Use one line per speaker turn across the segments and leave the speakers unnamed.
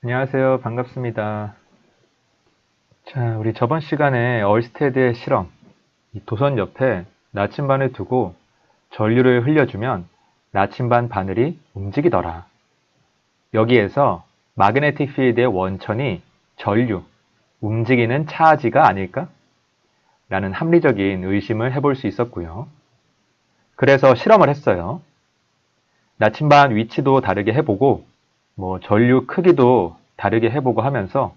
안녕하세요. 반갑습니다. 자, 우리 저번 시간에 얼스테드의 실험, 이 도선 옆에 나침반을 두고 전류를 흘려주면 나침반 바늘이 움직이더라. 여기에서 마그네틱 필드의 원천이 전류, 움직이는 차지가 아닐까? 라는 합리적인 의심을 해볼 수 있었고요. 그래서 실험을 했어요. 나침반 위치도 다르게 해보고, 전류 크기도 다르게 해보고 하면서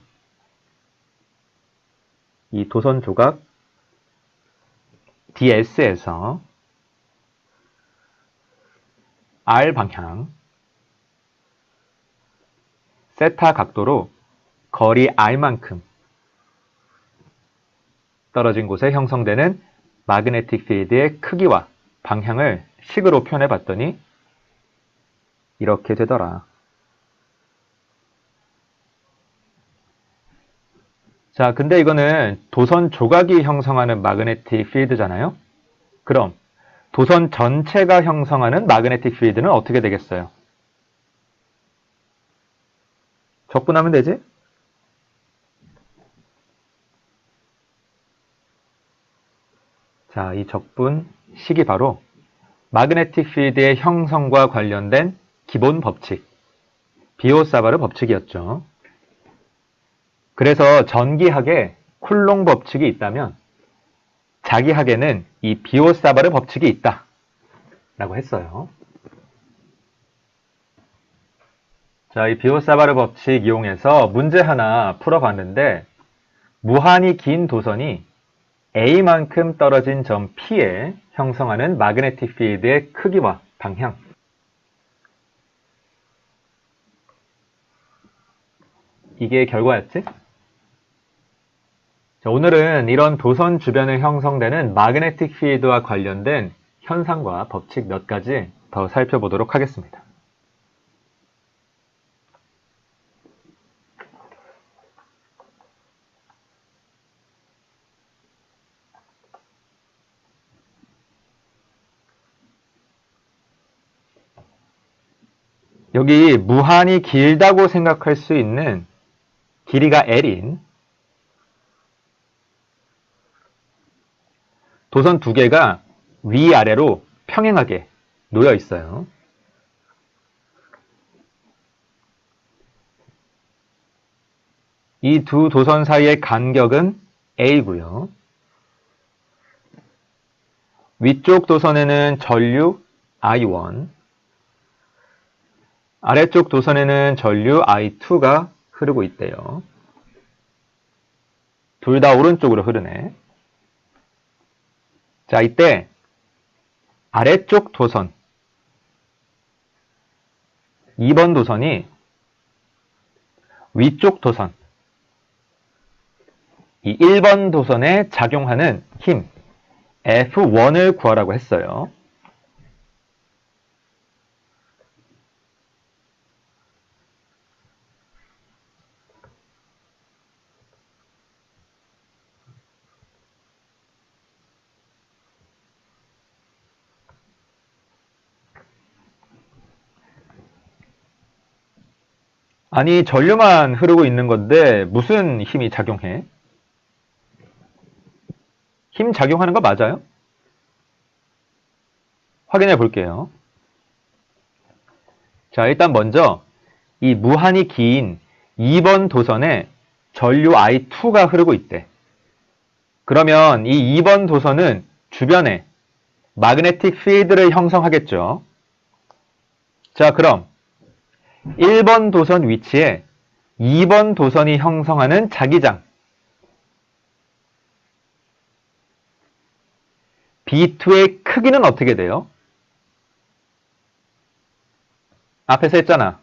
이 도선 조각 DS에서 R 방향 세타 각도로 거리 R만큼 떨어진 곳에 형성되는 마그네틱 필드의 크기와 방향을 식으로 표현해 봤더니 이렇게 되더라. 자, 근데 이거는 도선 조각이 형성하는 마그네틱 필드잖아요? 그럼 도선 전체가 형성하는 마그네틱 필드는 어떻게 되겠어요? 적분하면 되지? 자, 이 적분식이 바로 마그네틱 필드의 형성과 관련된 기본 법칙, 비오사바르 법칙이었죠. 그래서 전기학에 쿨롱 법칙이 있다면 자기학에는 이 비오사바르 법칙이 있다 라고 했어요. 자, 이 비오사바르 법칙 이용해서 문제 하나 풀어봤는데 무한히 긴 도선이 A만큼 떨어진 점 P에 형성하는 마그네틱 필드의 크기와 방향, 이게 결과였지? 자, 오늘은 이런 도선 주변에 형성되는 마그네틱 필드와 관련된 현상과 법칙 몇 가지 더 살펴보도록 하겠습니다. 여기 무한히 길다고 생각할 수 있는 길이가 L인 도선 두 개가 위아래로 평행하게 놓여 있어요. 이 두 도선 사이의 간격은 A고요. 위쪽 도선에는 전류 I1, 아래쪽 도선에는 전류 I2가 흐르고 있대요. 둘 다 오른쪽으로 흐르네. 자, 이때 아래쪽 도선 2번 도선이 위쪽 도선 이 1번 도선에 작용하는 힘 F1을 구하라고 했어요. 아니, 전류만 흐르고 있는 건데 무슨 힘이 작용해? 힘 작용하는 거 맞아요? 확인해 볼게요. 자, 일단 먼저 이 무한히 긴 2번 도선에 전류 I2가 흐르고 있대. 그러면 이 2번 도선은 주변에 마그네틱 필드를 형성하겠죠. 자, 그럼 1번 도선 위치에 2번 도선이 형성하는 자기장 B2의 크기는 어떻게 돼요? 앞에서 했잖아.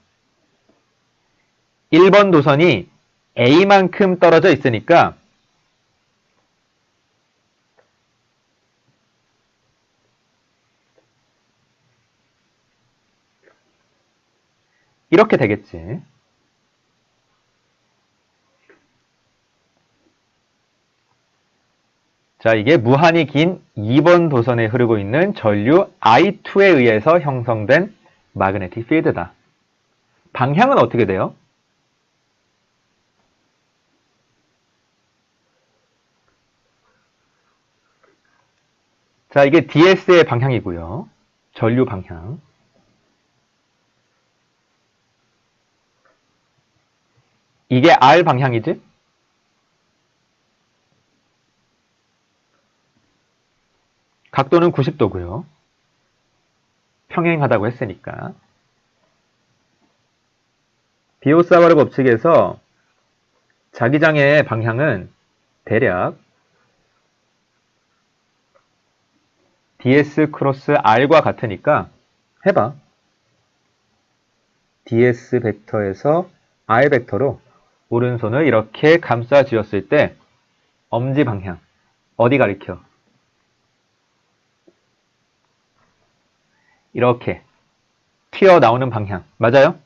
1번 도선이 A만큼 떨어져 있으니까 이렇게 되겠지. 자, 이게 무한히 긴 2번 도선에 흐르고 있는 전류 I2에 의해서 형성된 마그네틱 필드다. 방향은 어떻게 돼요? 자, 이게 DS의 방향이고요. 전류 방향. 이게 R 방향이지? 각도는 90도고요. 평행하다고 했으니까. 비오사바르 법칙에서 자기장의 방향은 대략 ds 크로스 r과 같으니까 해봐. ds 벡터에서 r 벡터로 오른손을 이렇게 감싸 쥐었을 때 엄지 방향 어디 가리켜? 이렇게 튀어나오는 방향 맞아요?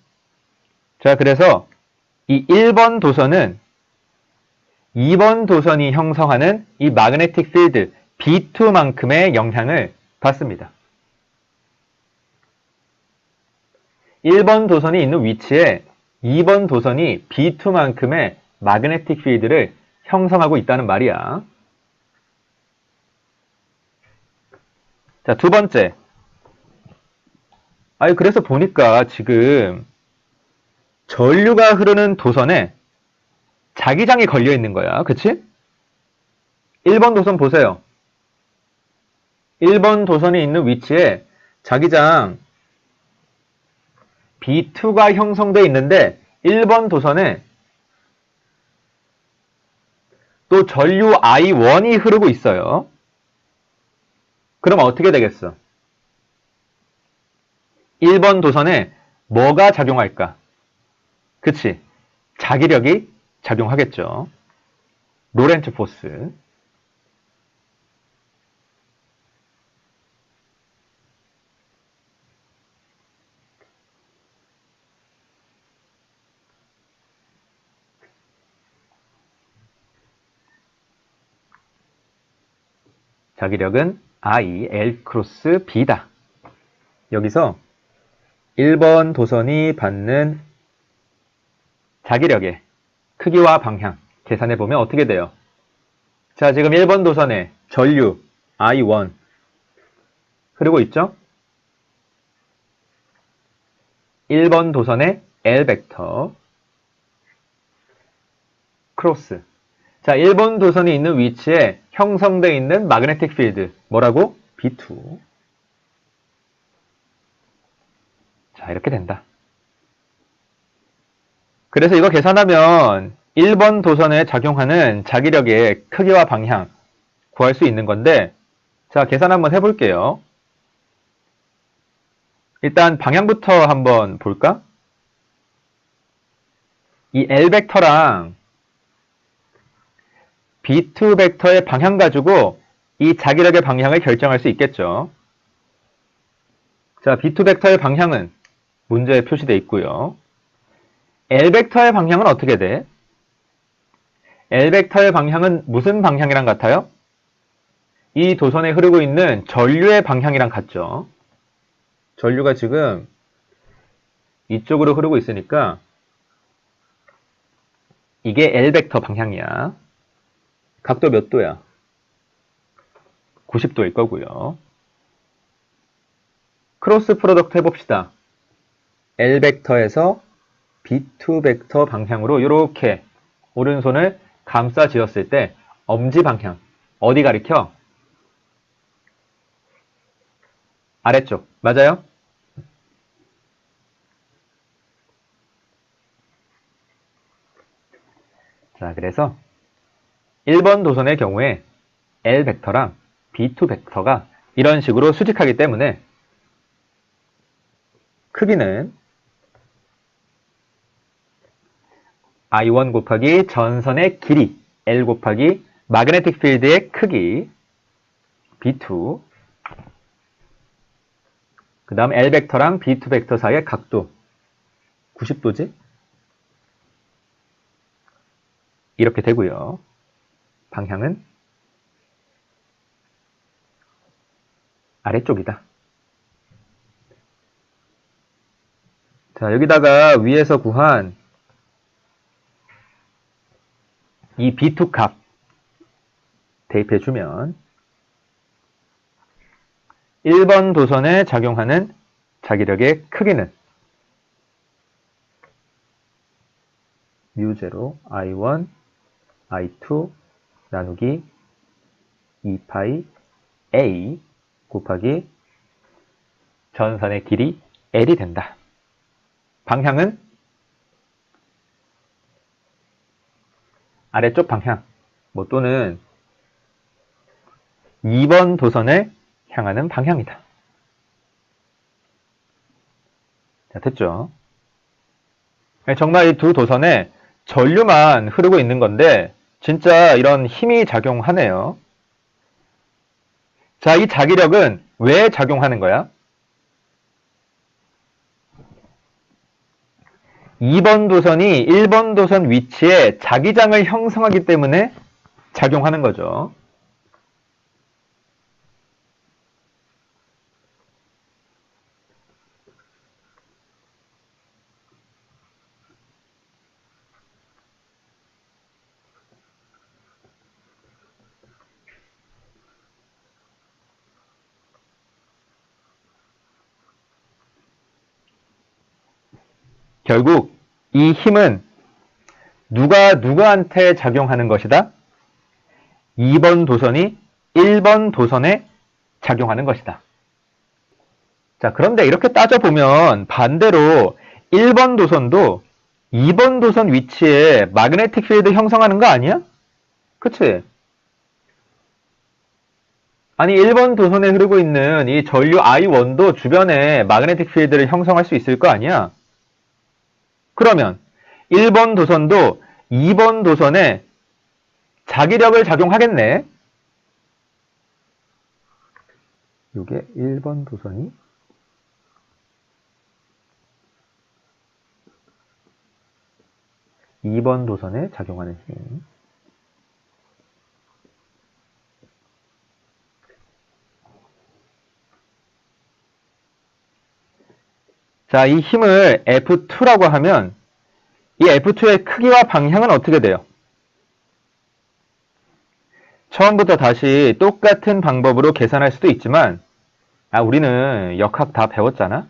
자, 그래서 이 1번 도선은 2번 도선이 형성하는 이 마그네틱 필드 B2만큼의 영향을 받습니다. 1번 도선이 있는 위치에 2번 도선이 B2만큼의 마그네틱 필드를 형성하고 있다는 말이야. 자, 두 번째. 그래서 보니까 지금 전류가 흐르는 도선에 자기장이 걸려 있는 거야. 그치? 1번 도선 보세요. 1번 도선이 있는 위치에 자기장 B2가 형성되어 있는데 1번 도선에 또 전류 I1이 흐르고 있어요. 그럼 어떻게 되겠어? 1번 도선에 뭐가 작용할까? 그치? 자기력이 작용하겠죠. 로렌츠 포스. 자기력은 I, L 크로스 B다. 여기서 1번 도선이 받는 자기력의 크기와 방향 계산해보면 어떻게 돼요? 자, 지금 1번 도선에 전류 I1 흐르고 있죠? 1번 도선에 L 벡터 크로스. 자, 1번 도선이 있는 위치에 형성되어 있는 마그네틱 필드 뭐라고? B2. 자, 이렇게 된다. 그래서 이거 계산하면 1번 도선에 작용하는 자기력의 크기와 방향 구할 수 있는 건데, 자, 계산 한번 해볼게요. 일단 방향부터 한번 볼까? 이 L 벡터랑 B2 벡터의 방향 가지고 이 자기력의 방향을 결정할 수 있겠죠. 자, B2 벡터의 방향은 문제에 표시되어 있고요. L 벡터의 방향은 어떻게 돼? L 벡터의 방향은 무슨 방향이랑 같아요? 이 도선에 흐르고 있는 전류의 방향이랑 같죠. 전류가 지금 이쪽으로 흐르고 있으니까 이게 L 벡터 방향이야. 각도 몇 도야? 90도일 거고요. 크로스 프로덕트 해봅시다. L 벡터에서 B2 벡터 방향으로 이렇게 오른손을 감싸 쥐었을 때 엄지 방향 어디 가리켜? 아래쪽 맞아요? 자, 그래서 1번 도선의 경우에 L 벡터랑 B2 벡터가 이런 식으로 수직하기 때문에 크기는 I1 곱하기 전선의 길이 L 곱하기 마그네틱 필드의 크기 B2 그 다음 L 벡터랑 B2 벡터 사이의 각도 90도지? 이렇게 되고요. 방향은 아래쪽이다. 자, 여기다가 위에서 구한 이 B2 값 대입해주면 1번 도선에 작용하는 자기력의 크기는 μ0 I1 I2 나누기 2파이 A 곱하기 전선의 길이 L이 된다. 방향은 아래쪽 방향, 또는 2번 도선에 향하는 방향이다. 자, 됐죠? 정말 이 두 도선에 전류만 흐르고 있는 건데 진짜 이런 힘이 작용하네요. 자, 이 자기력은 왜 작용하는 거야? 2번 도선이 1번 도선 위치에 자기장을 형성하기 때문에 작용하는 거죠. 결국 이 힘은 누가 누구한테 작용하는 것이다? 2번 도선이 1번 도선에 작용하는 것이다. 자, 그런데 이렇게 따져보면 반대로 1번 도선도 2번 도선 위치에 마그네틱 필드 형성하는 거 아니야? 그치? 아니 1번 도선에 흐르고 있는 이 전류 I1도 주변에 마그네틱 필드를 형성할 수 있을 거 아니야? 그러면 1번 도선도 2번 도선에 자기력을 작용하겠네. 이게 1번 도선이 2번 도선에 작용하는 힘. 자, 이 힘을 F2라고 하면 이 F2의 크기와 방향은 어떻게 돼요? 처음부터 다시 똑같은 방법으로 계산할 수도 있지만 우리는 역학 다 배웠잖아?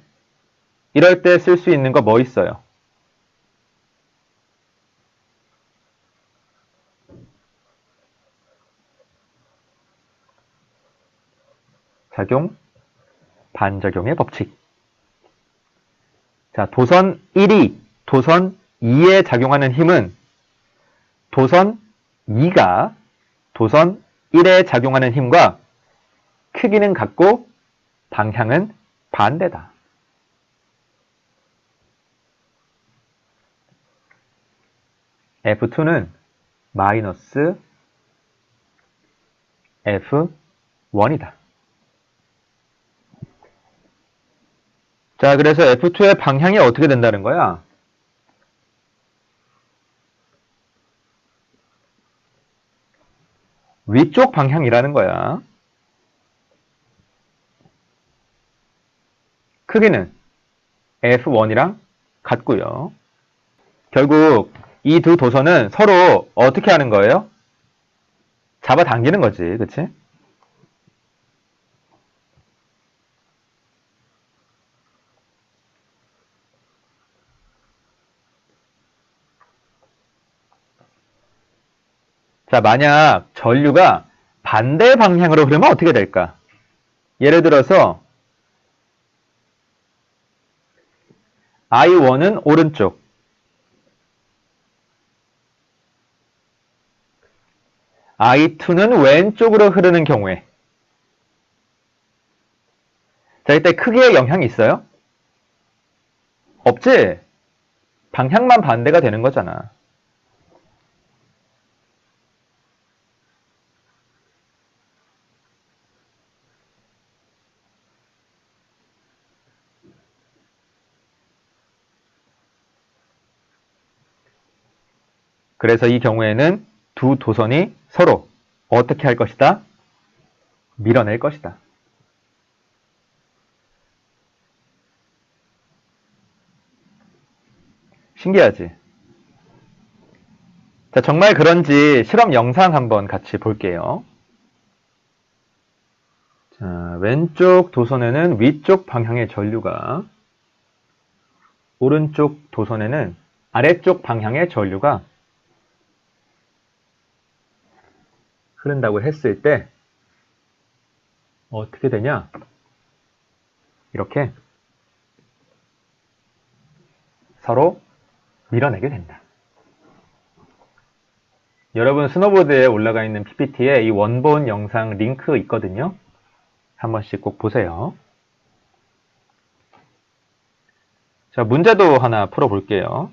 이럴 때 쓸 수 있는 거 뭐 있어요? 작용, 반작용의 법칙. 자, 도선 1이 도선 2에 작용하는 힘은 도선 2가 도선 1에 작용하는 힘과 크기는 같고 방향은 반대다. F2는 마이너스 F1이다. 자, 그래서 F2의 방향이 어떻게 된다는 거야? 위쪽 방향이라는 거야. 크기는 F1이랑 같고요. 결국 이 두 도선은 서로 어떻게 하는 거예요? 잡아당기는 거지, 그치? 자, 만약 전류가 반대 방향으로 흐르면 어떻게 될까? 예를 들어서 I1은 오른쪽, I2는 왼쪽으로 흐르는 경우에 자, 이때 크기에 영향이 있어요? 없지? 방향만 반대가 되는 거잖아. 그래서 이 경우에는 두 도선이 서로 어떻게 할 것이다? 밀어낼 것이다. 신기하지? 자, 정말 그런지 실험 영상 한번 같이 볼게요. 자, 왼쪽 도선에는 위쪽 방향의 전류가, 오른쪽 도선에는 아래쪽 방향의 전류가 흐른다고 했을 때 어떻게 되냐? 이렇게 서로 밀어내게 된다. 여러분 스노보드에 올라가 있는 PPT에 이 원본 영상 링크 있거든요. 한 번씩 꼭 보세요. 자, 문제도 하나 풀어볼게요.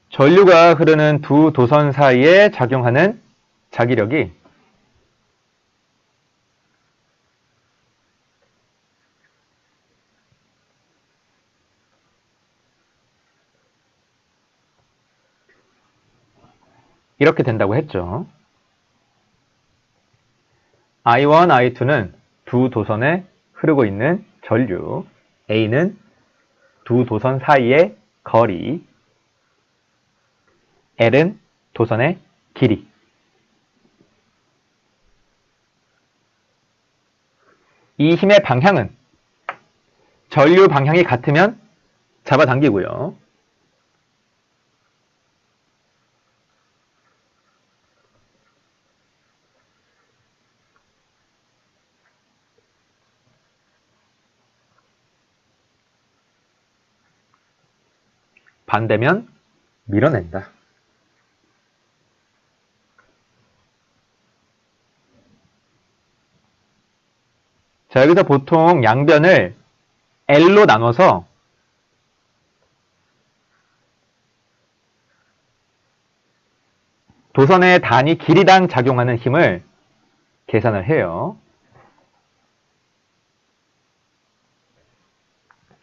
전류가 흐르는 두 도선 사이에 작용하는 자기력이 이렇게 된다고 했죠. I1, I2는 두 도선에 흐르고 있는 전류, A는 두 도선 사이의 거리, L은 도선의 길이. 이 힘의 방향은 전류 방향이 같으면 잡아당기고요. 반대면 밀어낸다. 자, 여기서 보통 양변을 L로 나눠서 도선의 단위 길이당 작용하는 힘을 계산을 해요.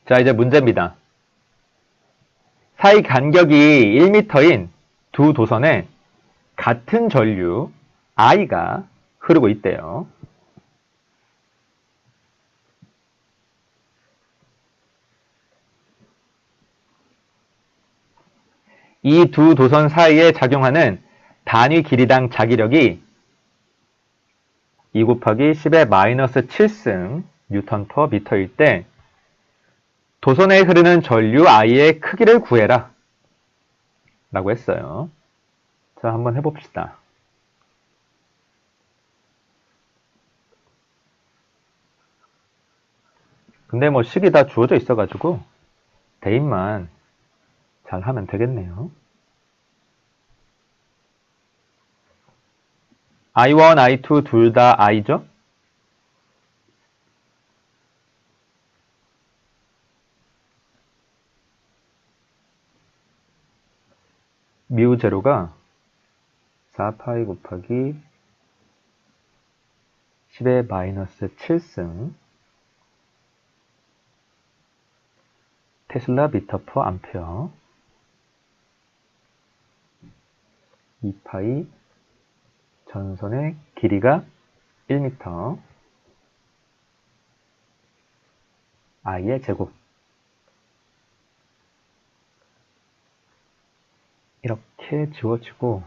자, 이제 문제입니다. 사이 간격이 1m인 두 도선에 같은 전류 I가 흐르고 있대요. 이 두 도선 사이에 작용하는 단위 길이당 자기력이 2 곱하기 10의 마이너스 7승 뉴턴 퍼 미터일 때 도선에 흐르는 전류 I의 크기를 구해라 라고 했어요. 자, 한번 해봅시다. 근데 뭐 식이 다 주어져 있어가지고 대입만 잘 하면 되겠네요. I1, I2 둘 다 I죠? 뮤 제로가 4파이 곱하기 10의 마이너스 7승 테슬라 미터 퍼 암페어 2파이 전선의 길이가 1m I의 제곱 이렇게 지워지고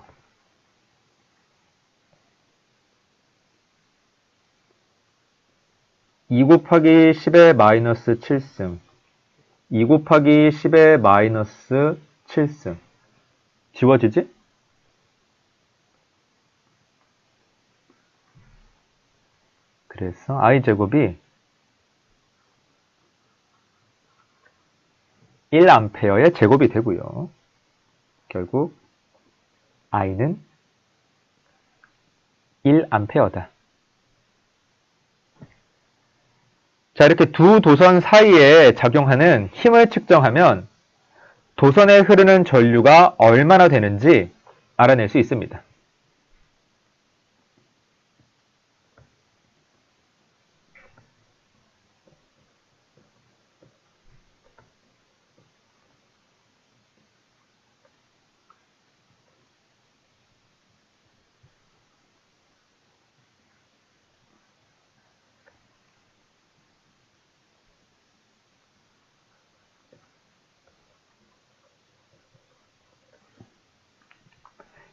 2 곱하기 10의 마이너스 7승 2 곱하기 10의 마이너스 7승 지워지지? 그래서 I제곱이 1A의 제곱이 되고요. 결국 I는 1A다. 자, 이렇게 두 도선 사이에 작용하는 힘을 측정하면 도선에 흐르는 전류가 얼마나 되는지 알아낼 수 있습니다.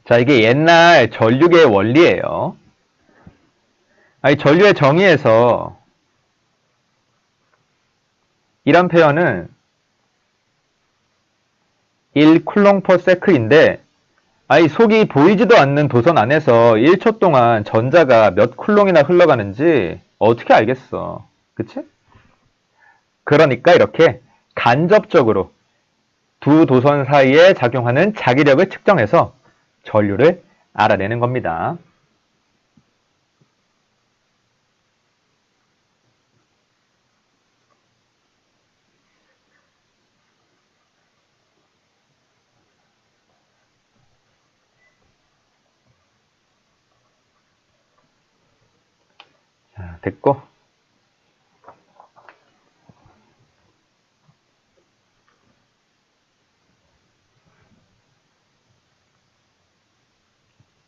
자, 이게 옛날 전류계의 원리예요. 아니, 전류의 정의에서 이런 표현은 1쿨롱 per sec인데, 아니, 속이 보이지도 않는 도선 안에서 1초 동안 전자가 몇 쿨롱이나 흘러가는지 어떻게 알겠어? 그치? 그러니까 이렇게 간접적으로 두 도선 사이에 작용하는 자기력을 측정해서 전류를 알아내는 겁니다. 자, 됐고.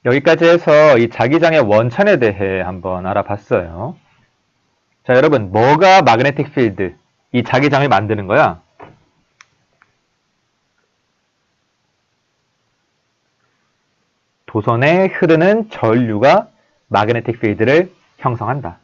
여기까지 해서 이 자기장의 원천에 대해 한번 알아봤어요. 자, 여러분, 뭐가 마그네틱 필드, 이 자기장을 만드는 거야? 도선에 흐르는 전류가 마그네틱 필드를 형성한다.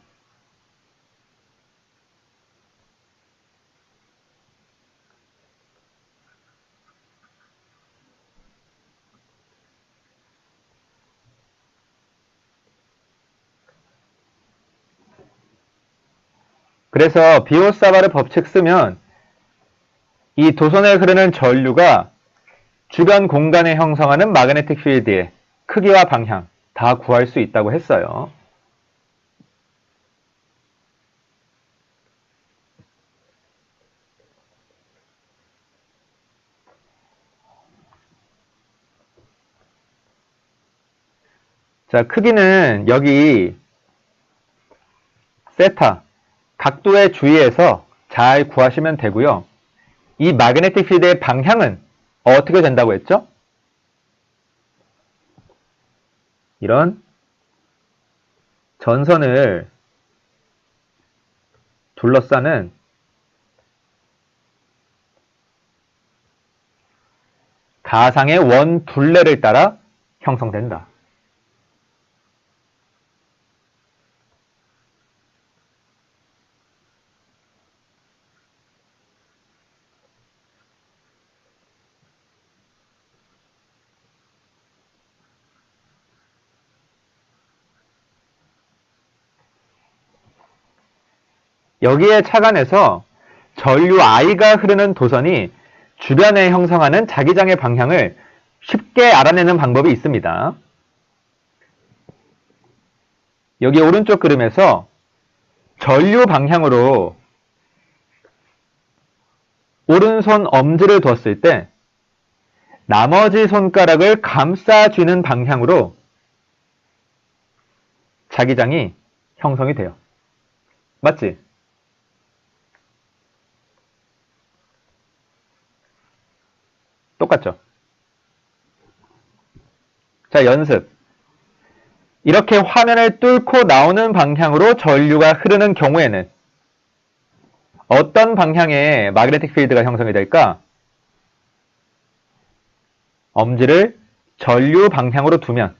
그래서 비오사바르 법칙 쓰면 이 도선에 흐르는 전류가 주변 공간에 형성하는 마그네틱 필드의 크기와 방향 다 구할 수 있다고 했어요. 자, 크기는 여기 세타, 각도에 주의해서 잘 구하시면 되고요. 이 마그네틱 필드의 방향은 어떻게 된다고 했죠? 이런 전선을 둘러싸는 가상의 원 둘레를 따라 형성된다. 여기에 착안해서 전류 I가 흐르는 도선이 주변에 형성하는 자기장의 방향을 쉽게 알아내는 방법이 있습니다. 여기 오른쪽 그림에서 전류 방향으로 오른손 엄지를 뒀을 때 나머지 손가락을 감싸쥐는 방향으로 자기장이 형성이 돼요. 맞지? 똑같죠? 자, 연습. 이렇게 화면을 뚫고 나오는 방향으로 전류가 흐르는 경우에는 어떤 방향의 마그네틱 필드가 형성이 될까? 엄지를 전류 방향으로 두면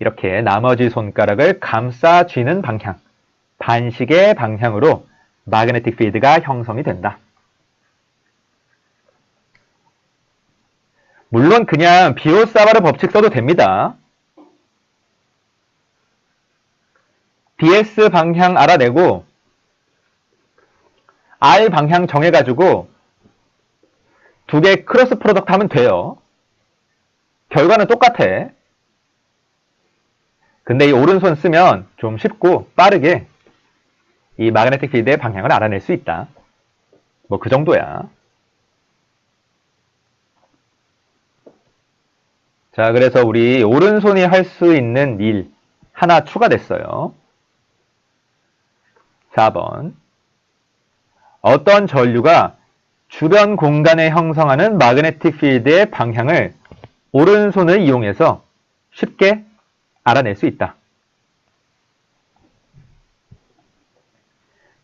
이렇게 나머지 손가락을 감싸 쥐는 방향, 반식의 방향으로 마그네틱 필드가 형성이 된다. 물론 그냥 비오사바르 법칙 써도 됩니다. ds 방향 알아내고 r 방향 정해가지고 두 개 크로스 프로덕트 하면 돼요. 결과는 똑같아. 근데 이 오른손 쓰면 좀 쉽고 빠르게 이 마그네틱 필드의 방향을 알아낼 수 있다. 뭐 그 정도야. 자, 그래서 우리 오른손이 할 수 있는 일 하나 추가됐어요. 4번. 어떤 전류가 주변 공간에 형성하는 마그네틱 필드의 방향을 오른손을 이용해서 쉽게 알아낼 수 있다.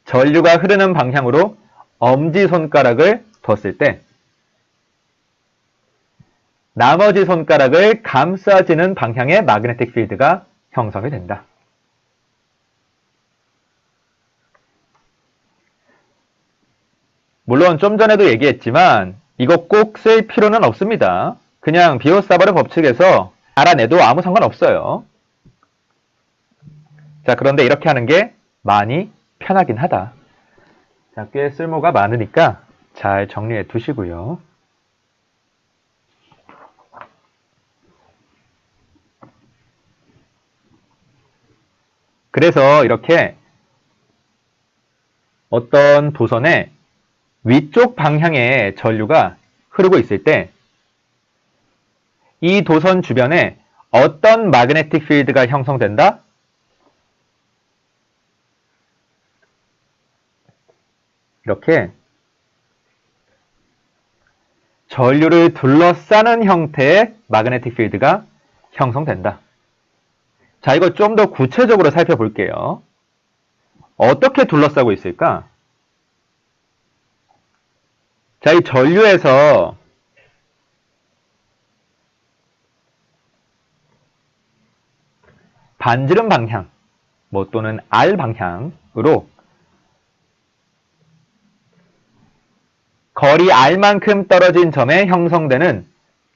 전류가 흐르는 방향으로 엄지손가락을 뒀을 때 나머지 손가락을 감싸지는 방향의 마그네틱 필드가 형성이 된다. 물론 좀 전에도 얘기했지만 이거 꼭 쓸 필요는 없습니다. 그냥 비오사바르 법칙에서 알아내도 아무 상관없어요. 자, 그런데 이렇게 하는 게 많이 편하긴 하다. 자, 꽤 쓸모가 많으니까 잘 정리해 두시고요. 그래서 이렇게 어떤 도선의 위쪽 방향의 전류가 흐르고 있을 때 이 도선 주변에 어떤 마그네틱 필드가 형성된다? 이렇게 전류를 둘러싸는 형태의 마그네틱 필드가 형성된다. 자, 이걸 좀 더 구체적으로 살펴볼게요. 어떻게 둘러싸고 있을까? 자, 이 전류에서 반지름 방향, 또는 R 방향으로 거리 R만큼 떨어진 점에 형성되는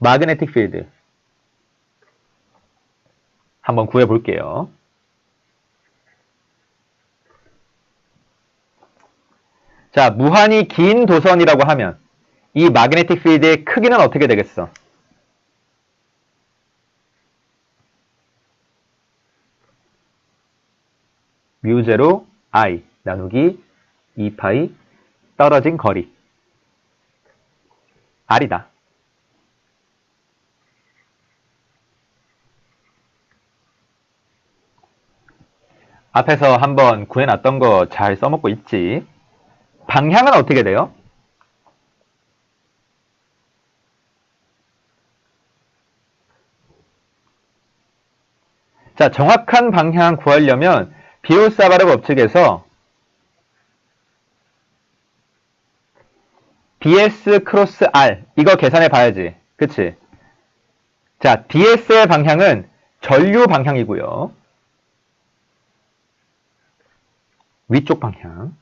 마그네틱 필드 한번 구해볼게요. 자, 무한히 긴 도선이라고 하면 이 마그네틱 필드의 크기는 어떻게 되겠어? 뮤제로 I 나누기 2파이 떨어진 거리 R이다. 앞에서 한번 구해놨던 거 잘 써먹고 있지. 방향은 어떻게 돼요? 자, 정확한 방향 구하려면 비오사바르 법칙에서 ds 크로스 r 이거 계산해 봐야지. 그치? 자, ds의 방향은 전류 방향이고요. 위쪽 방향.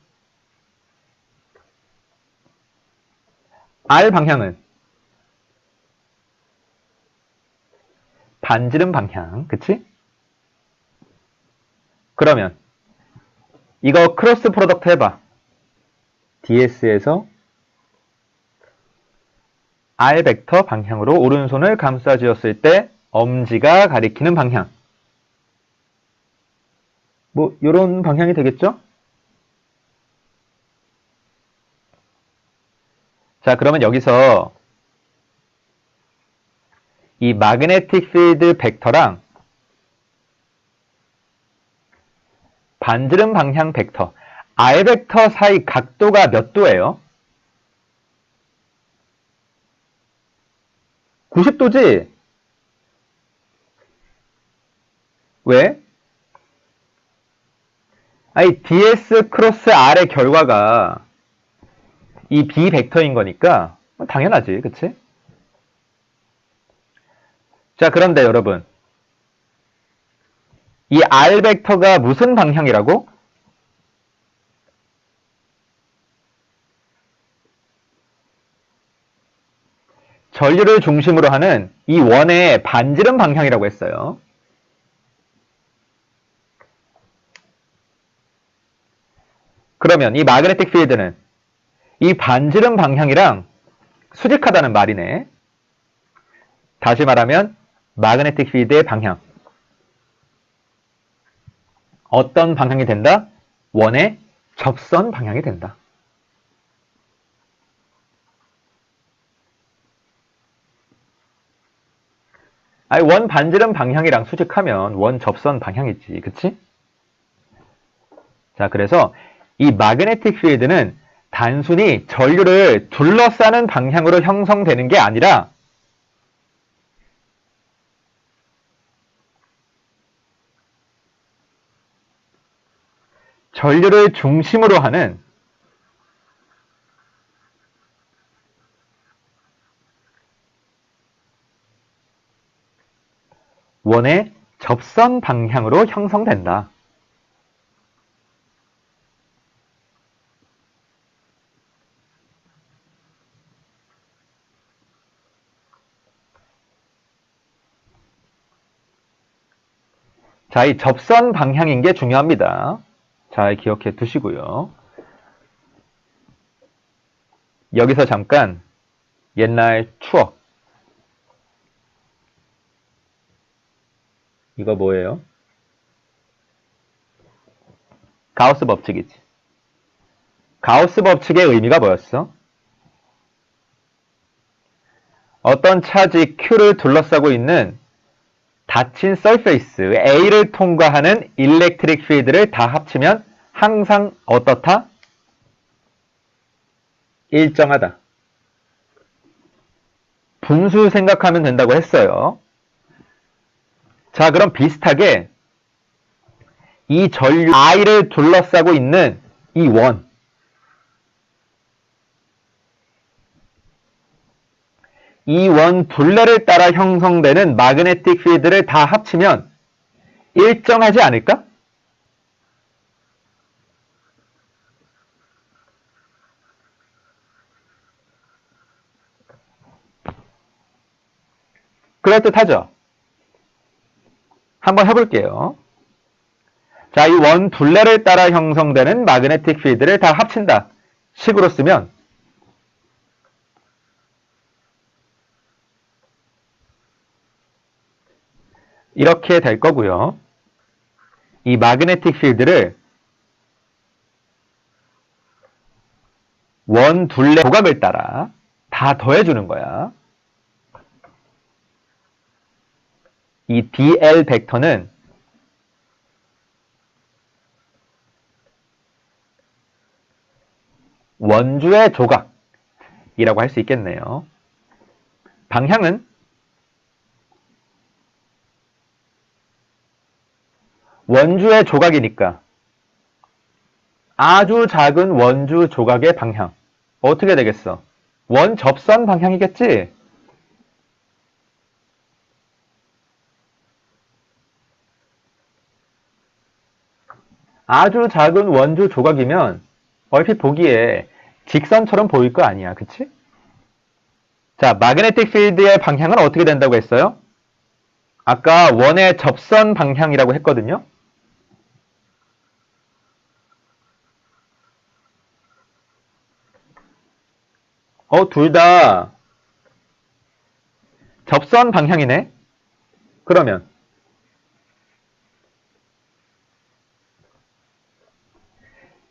r 방향은 반지름 방향. 그치? 그러면 이거 크로스 프로덕트 해봐. ds에서 r 벡터 방향으로 오른손을 감싸쥐었을 때 엄지가 가리키는 방향. 요런 방향이 되겠죠? 자, 그러면 여기서 이 마그네틱 필드 벡터랑 반지름 방향 벡터, R 벡터 사이 각도가 몇 도예요? 90도지? 왜? 아니, ds 크로스 r의 결과가 이 b 벡터인 거니까 당연하지, 그치? 자, 그런데 여러분, 이 r 벡터가 무슨 방향이라고? 전류를 중심으로 하는 이 원의 반지름 방향이라고 했어요. 그러면 이 마그네틱 필드는 이 반지름 방향이랑 수직하다는 말이네. 다시 말하면 마그네틱 필드의 방향. 어떤 방향이 된다? 원의 접선 방향이 된다. 아니, 원 반지름 방향이랑 수직하면 원 접선 방향이지, 그치? 자, 그래서 이 마그네틱 필드는 단순히 전류를 둘러싸는 방향으로 형성되는 게 아니라 전류를 중심으로 하는 원의 접선 방향으로 형성된다. 자, 이 접선 방향인 게 중요합니다. 잘 기억해 두시고요. 여기서 잠깐 옛날 추억. 이거 뭐예요? 가우스 법칙이지. 가우스 법칙의 의미가 뭐였어? 어떤 차지 Q를 둘러싸고 있는 닫힌 서페이스 A를 통과하는 일렉트릭 필드를 다 합치면 항상 어떻다? 일정하다. 분수 생각하면 된다고 했어요. 자, 그럼 비슷하게 이 전류 I를 둘러싸고 있는 이 원, 이 원 둘레를 따라 형성되는 마그네틱 필드를 다 합치면 일정하지 않을까? 그럴듯하죠? 한번 해볼게요. 자, 이 원 둘레를 따라 형성되는 마그네틱 필드를 다 합친다. 식으로 쓰면 이렇게 될 거고요. 이 마그네틱 필드를 원 둘레 조각을 따라 다 더해주는 거야. 이 dl 벡터는 원주의 조각이라고 할 수 있겠네요. 방향은 원주의 조각이니까 아주 작은 원주 조각의 방향 어떻게 되겠어? 원 접선 방향이겠지? 아주 작은 원주 조각이면 얼핏 보기에 직선처럼 보일 거 아니야, 그치? 자, 마그네틱 필드의 방향은 어떻게 된다고 했어요? 아까 원의 접선 방향이라고 했거든요. 둘 다 접선 방향이네? 그러면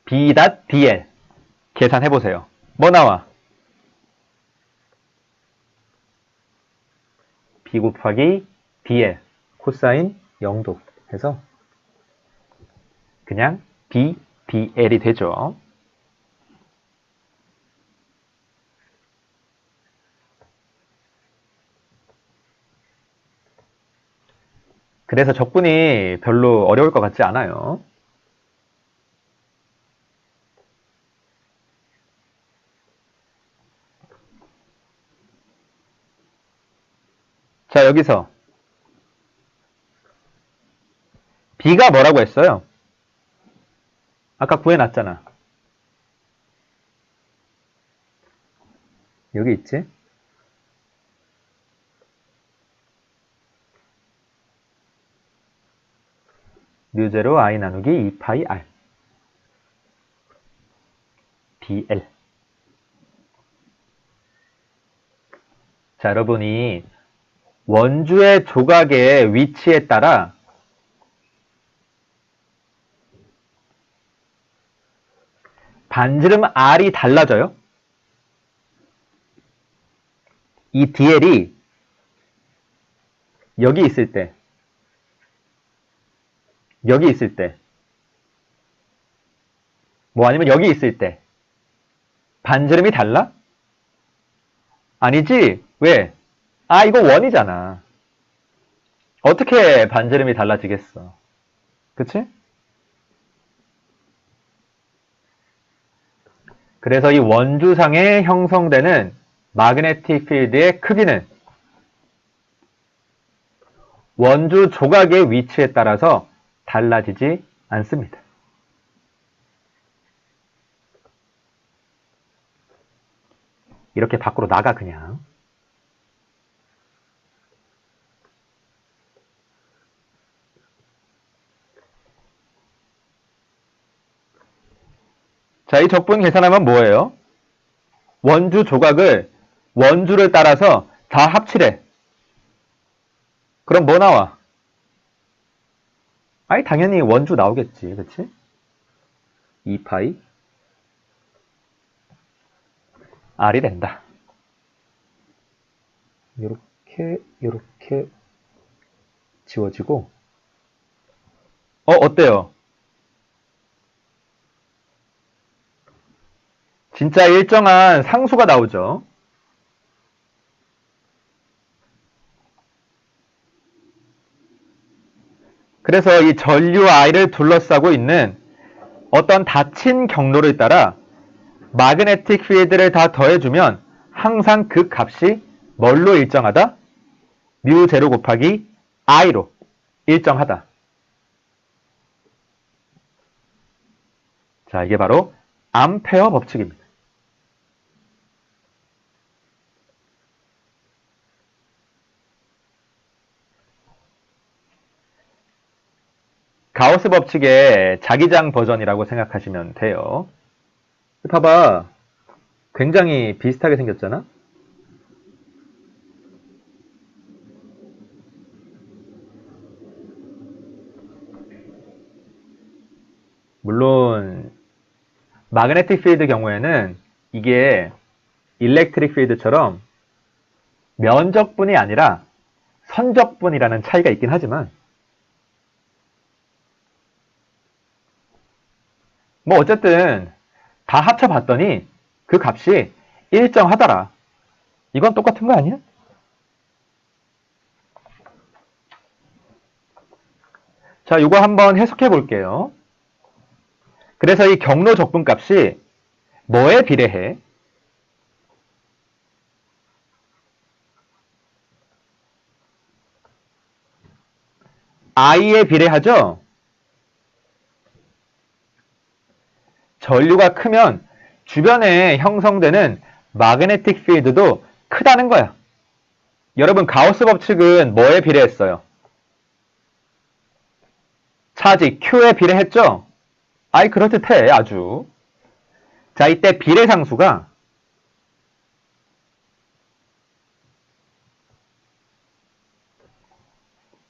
B.dl 계산해보세요. 뭐 나와? B 곱하기 dl 코사인 0도 해서 그냥 B, dl이 되죠. 그래서 적분이 별로 어려울 것 같지 않아요. 자, 여기서 B가 뭐라고 했어요? 아까 구해놨잖아. 여기 있지? 뮤제로 I 나누기 2파이 R dl. 자, 여러분이 원주의 조각의 위치에 따라 반지름 R이 달라져요. 이 dl이 여기 있을 때, 여기 있을 때, 뭐 아니면 여기 있을 때 반지름이 달라? 아니지? 왜? 아, 이거 원이잖아. 어떻게 반지름이 달라지겠어? 그치? 그래서 이 원주상에 형성되는 마그네틱 필드의 크기는 원주 조각의 위치에 따라서 달라지지 않습니다. 이렇게 밖으로 나가 그냥. 자, 이 적분 계산하면 뭐예요? 원주 조각을 원주를 따라서 다 합치래. 그럼 뭐 나와? 아니 당연히 원주 나오겠지. 그치? 2파이 R이 된다. 요렇게 지워지고 어때요? 진짜 일정한 상수가 나오죠. 그래서 이 전류 I를 둘러싸고 있는 어떤 닫힌 경로를 따라 마그네틱 필드를 다 더해주면 항상 그 값이 뭘로 일정하다? 뮤 제로 곱하기 I로 일정하다. 자, 이게 바로 암페어 법칙입니다. 가우스 법칙의 자기장 버전이라고 생각하시면 돼요. 봐봐. 굉장히 비슷하게 생겼잖아? 물론 마그네틱 필드 경우에는 이게 일렉트릭 필드처럼 면적분이 아니라 선적분이라는 차이가 있긴 하지만 뭐 어쨌든 다 합쳐봤더니 그 값이 일정하더라. 이건 똑같은 거 아니야? 자, 이거 한번 해석해 볼게요. 그래서 이 경로 적분 값이 뭐에 비례해? I에 비례하죠? 전류가 크면 주변에 형성되는 마그네틱 필드도 크다는 거야. 여러분 가우스 법칙은 뭐에 비례했어요? 차지 Q에 비례했죠? 아이 그럴듯해 아주. 자, 이때 비례상수가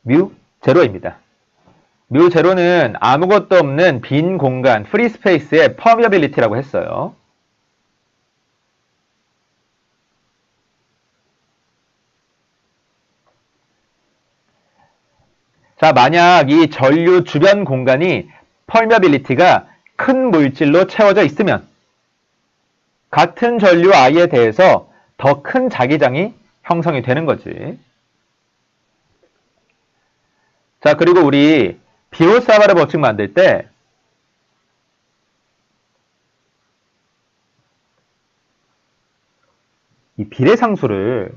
뮤 제로입니다. 뮤 제로는 아무것도 없는 빈 공간, 프리 스페이스의 퍼미어빌리티라고 했어요. 자, 만약 이 전류 주변 공간이 퍼미어빌리티가 큰 물질로 채워져 있으면 같은 전류 I에 대해서 더 큰 자기장이 형성이 되는 거지. 자, 그리고 우리 비오사바르 법칙 만들 때 이 비례상수를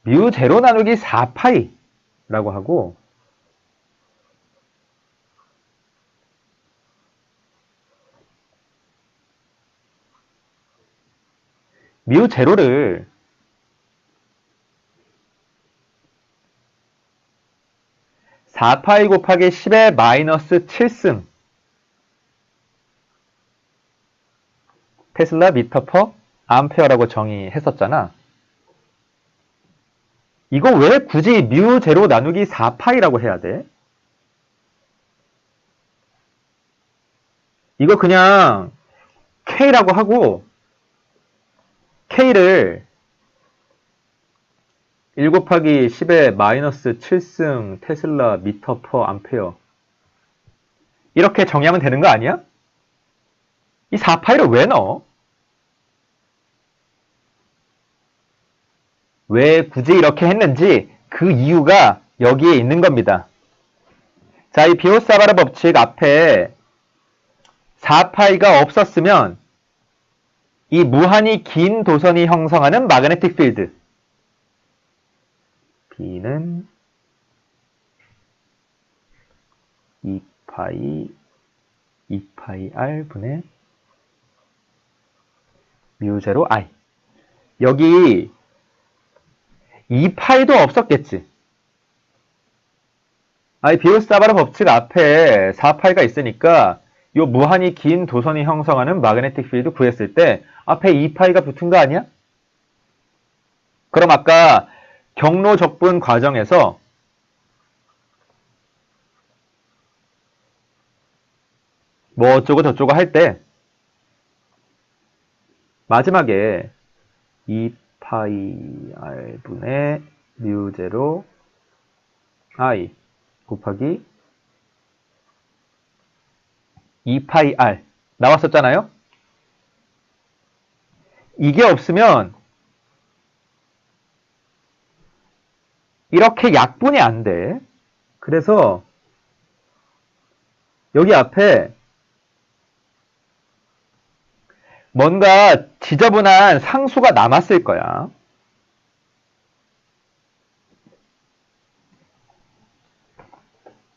뮤 제로 나누기 4파이라고 하고 뮤 제로를 4파이 곱하기 10의 마이너스 7승 테슬라 미터 퍼 암페어라고 정의했었잖아. 이거 왜 굳이 뮤 제로 나누기 4파이라고 해야 돼? 이거 그냥 K라고 하고 K를 1 곱하기 10의 마이너스 7승 테슬라 미터 퍼 암페어 이렇게 정의하면 되는 거 아니야? 이 4파이를 왜 넣어? 왜 굳이 이렇게 했는지 그 이유가 여기에 있는 겁니다. 자, 이 비오사바르 법칙 앞에 4파이가 없었으면 이 무한히 긴 도선이 형성하는 마그네틱 필드 b는 2파이 r 분의 μ0 i. 여기 2파이도 없었겠지. 아니, 비오사바르 법칙 앞에 4파이가 있으니까 이 무한히 긴 도선이 형성하는 마그네틱 필드 구했을 때 앞에 2파이가 붙은 거 아니야? 그럼 아까 경로 적분 과정에서 뭐 어쩌고 저쩌고 할 때 마지막에 2파이 r분의 μ0 i 곱하기 2파이 r 나왔었잖아요? 이게 없으면 이렇게 약분이 안 돼. 그래서 여기 앞에 뭔가 지저분한 상수가 남았을 거야.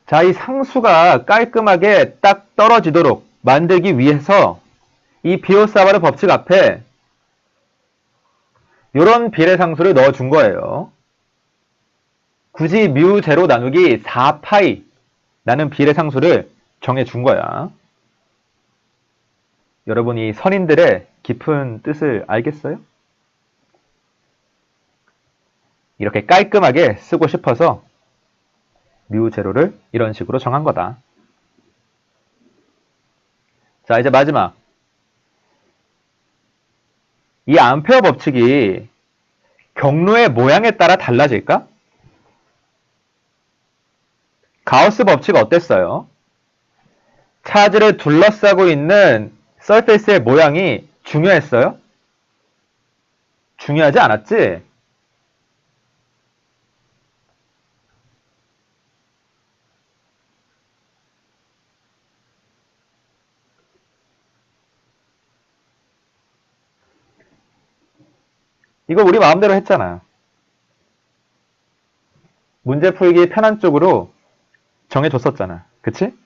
자, 이 상수가 깔끔하게 딱 떨어지도록 만들기 위해서 이 비오사바르 법칙 앞에 이런 비례상수를 넣어준 거예요. 굳이 μ0 나누기 4파이 라는 비례상수를 정해준 거야. 여러분이 선인들의 깊은 뜻을 알겠어요? 이렇게 깔끔하게 쓰고 싶어서 μ0를 이런 식으로 정한 거다. 자, 이제 마지막. 이 암페어 법칙이 경로의 모양에 따라 달라질까? 가우스 법칙 어땠어요? 차지를 둘러싸고 있는 서페이스의 모양이 중요했어요? 중요하지 않았지? 이거 우리 마음대로 했잖아. 문제 풀기 편한 쪽으로 정해줬었잖아. 그치?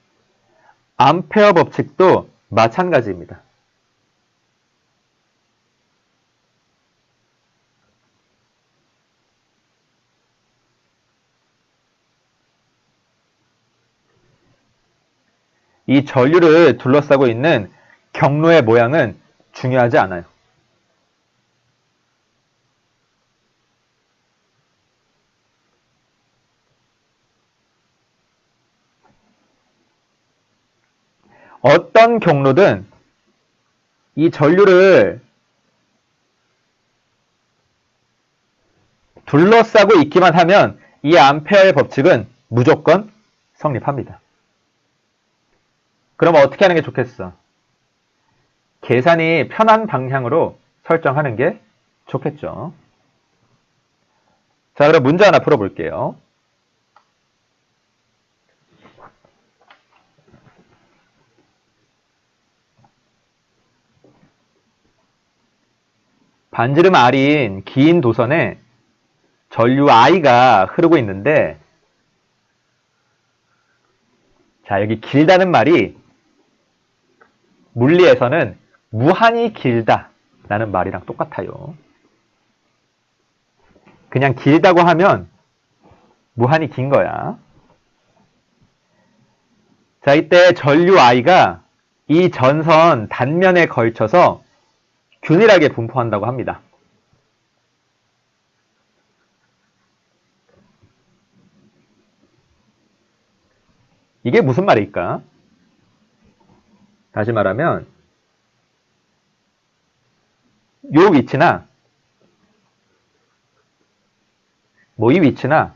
암페어 법칙도 마찬가지입니다. 이 전류를 둘러싸고 있는 경로의 모양은 중요하지 않아요. 어떤 경로든 이 전류를 둘러싸고 있기만 하면 이 암페어의 법칙은 무조건 성립합니다. 그럼 어떻게 하는 게 좋겠어? 계산이 편한 방향으로 설정하는 게 좋겠죠. 자, 그럼 문제 하나 풀어볼게요. 반지름 R인 긴 도선에 전류 I가 흐르고 있는데, 자, 여기 길다는 말이 물리에서는 무한히 길다 라는 말이랑 똑같아요. 그냥 길다고 하면 무한히 긴 거야. 자, 이때 전류 I가 이 전선 단면에 걸쳐서 균일하게 분포한다고 합니다. 이게 무슨 말일까? 다시 말하면 요 위치나 뭐 이 위치나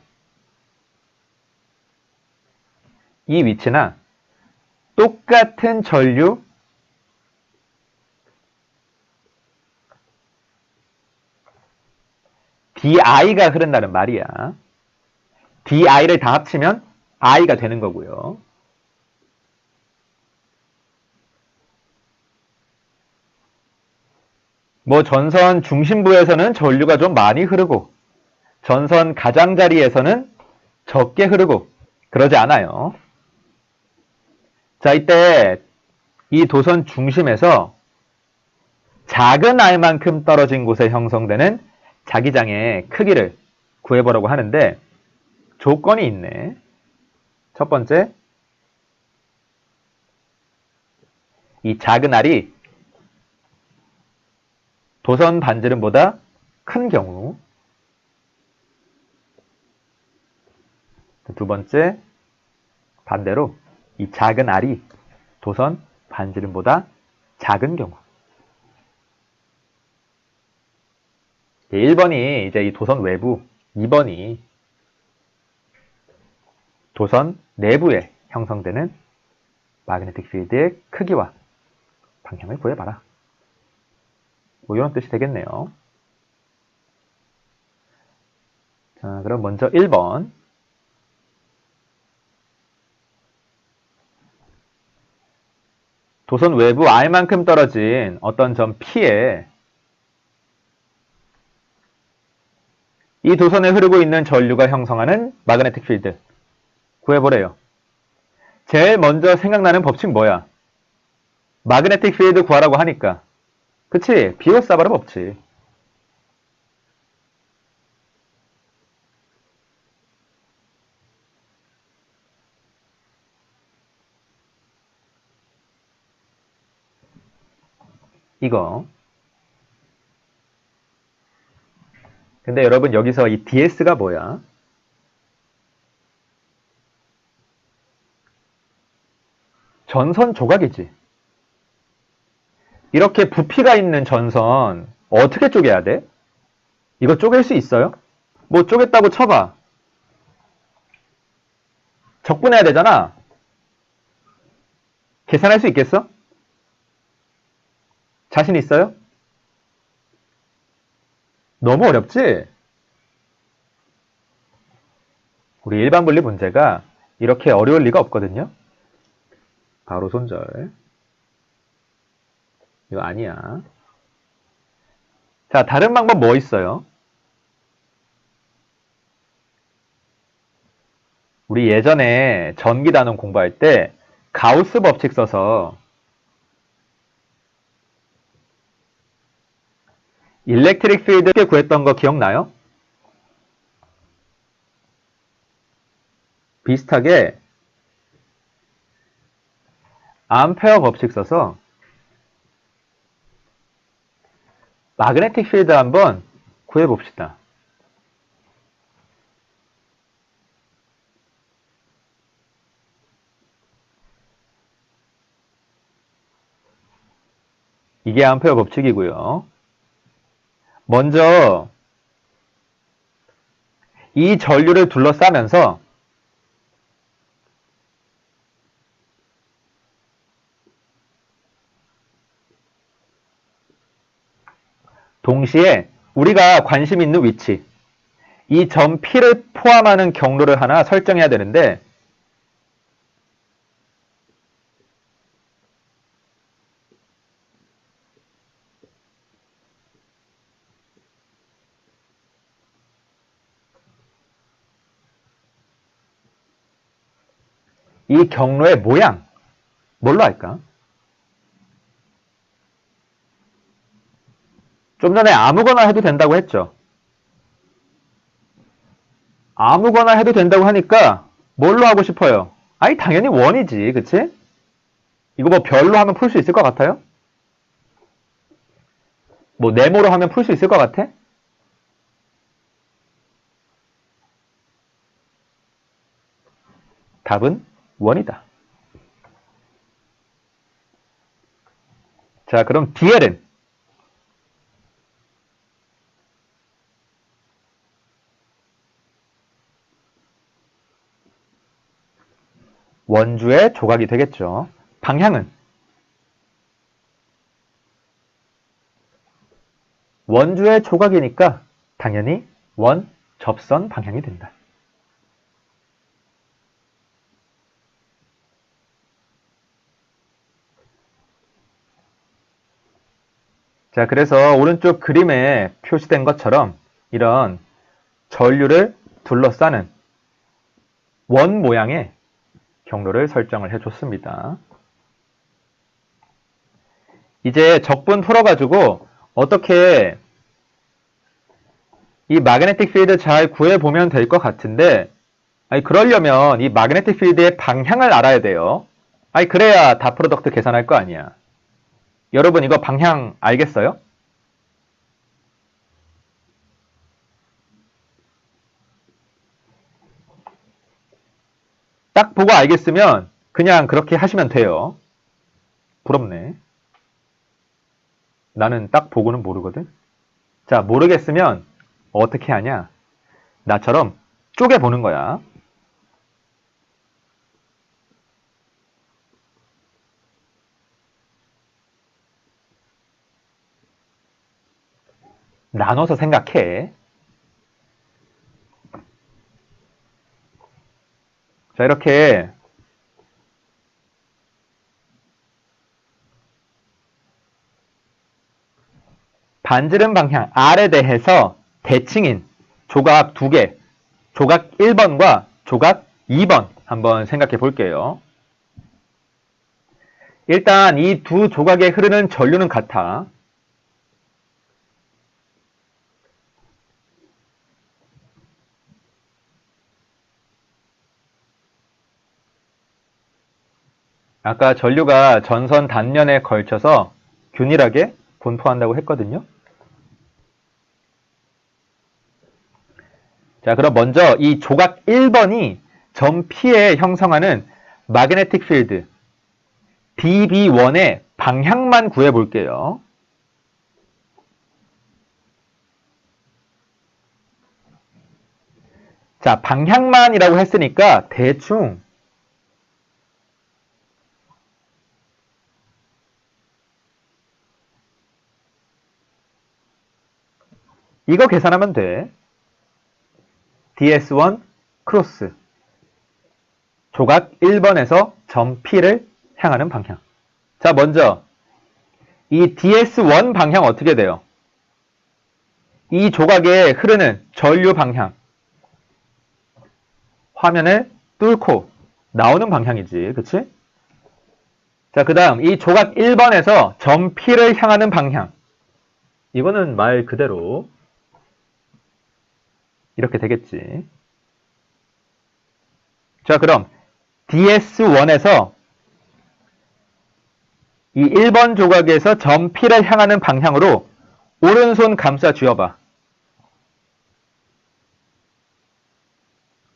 이 위치나 똑같은 전류 DI가 흐른다는 말이야. DI를 다 합치면 I가 되는 거고요. 뭐 전선 중심부에서는 전류가 좀 많이 흐르고 전선 가장자리에서는 적게 흐르고 그러지 않아요. 자, 이때 이 도선 중심에서 작은 알만큼 떨어진 곳에 형성되는 자기장의 크기를 구해보라고 하는데 조건이 있네. 첫 번째, 이 작은 알이 도선 반지름보다 큰 경우. 두 번째, 반대로 이 작은 알이 도선 반지름보다 작은 경우. 1번이 이제 이 도선 외부, 2번이 도선 내부에 형성되는 마그네틱 필드의 크기와 방향을 구해봐라. 뭐 이런 뜻이 되겠네요. 자, 그럼 먼저 1번. 도선 외부 R만큼 떨어진 어떤 점 P에 이 도선에 흐르고 있는 전류가 형성하는 마그네틱 필드 구해보래요. 제일 먼저 생각나는 법칙 뭐야? 마그네틱 필드 구하라고 하니까. 그치? 비오사바르 법칙. 이거. 근데 여러분 여기서 이 DS가 뭐야? 전선 조각이지. 이렇게 부피가 있는 전선 어떻게 쪼개야 돼? 이거 쪼갤 수 있어요? 뭐 쪼갰다고 쳐봐. 적분해야 되잖아. 계산할 수 있겠어? 자신 있어요? 너무 어렵지? 우리 일반 분리 문제가 이렇게 어려울 리가 없거든요. 바로 손절. 이거 아니야. 자, 다른 방법 뭐 있어요? 우리 예전에 전기단원 공부할 때 가우스 법칙 써서 일렉트릭 필드 구했던 거 기억나요? 비슷하게 암페어 법칙 써서 마그네틱 필드 한번 구해봅시다. 이게 암페어 법칙이고요. 먼저 이 전류를 둘러싸면서 동시에 우리가 관심 있는 위치, 이 점 P를 포함하는 경로를 하나 설정해야 되는데 이 경로의 모양, 뭘로 할까? 좀 전에 아무거나 해도 된다고 했죠. 아무거나 해도 된다고 하니까 뭘로 하고 싶어요? 아니 당연히 원이지, 그치? 이거 뭐 별로 하면 풀 수 있을 것 같아요? 뭐 네모로 하면 풀 수 있을 것 같아? 답은 원이다. 자, 그럼 DL은 원주의 조각이 되겠죠. 방향은 원주의 조각이니까 당연히 원 접선 방향이 된다. 자, 그래서 오른쪽 그림에 표시된 것처럼 이런 전류를 둘러싸는 원 모양의 경로를 설정을 해줬습니다. 이제 적분 풀어가지고 어떻게 이 마그네틱 필드 잘 구해보면 될 것 같은데, 그러려면 이 마그네틱 필드의 방향을 알아야 돼요. 그래야 다 프로덕트 계산할 거 아니야. 여러분 이거 방향 알겠어요? 딱 보고 알겠으면 그냥 그렇게 하시면 돼요. 부럽네. 나는 딱 보고는 모르거든. 자, 모르겠으면 어떻게 하냐? 나처럼 쪼개보는 거야. 나눠서 생각해. 자, 이렇게 반지름 방향 R에 대해서 대칭인 조각 2개, 조각 1번과 조각 2번 한번 생각해 볼게요. 일단 이 두 조각에 흐르는 전류는 같아. 아까 전류가 전선 단면에 걸쳐서 균일하게 분포한다고 했거든요. 자, 그럼 먼저 이 조각 1번이 점 P에 형성하는 마그네틱 필드 DB1의 방향만 구해볼게요. 자, 방향만이라고 했으니까 대충 이거 계산하면 돼. DS1 크로스 조각 1번에서 점 P를 향하는 방향. 자, 먼저 이 DS1 방향 어떻게 돼요? 이 조각에 흐르는 전류 방향. 화면을 뚫고 나오는 방향이지. 그치? 자, 그 다음 이 조각 1번에서 점 P를 향하는 방향. 이거는 말 그대로 이렇게 되겠지. 자, 그럼 DS1에서 이 1번 조각에서 점 P를 향하는 방향으로 오른손 감싸 쥐어봐.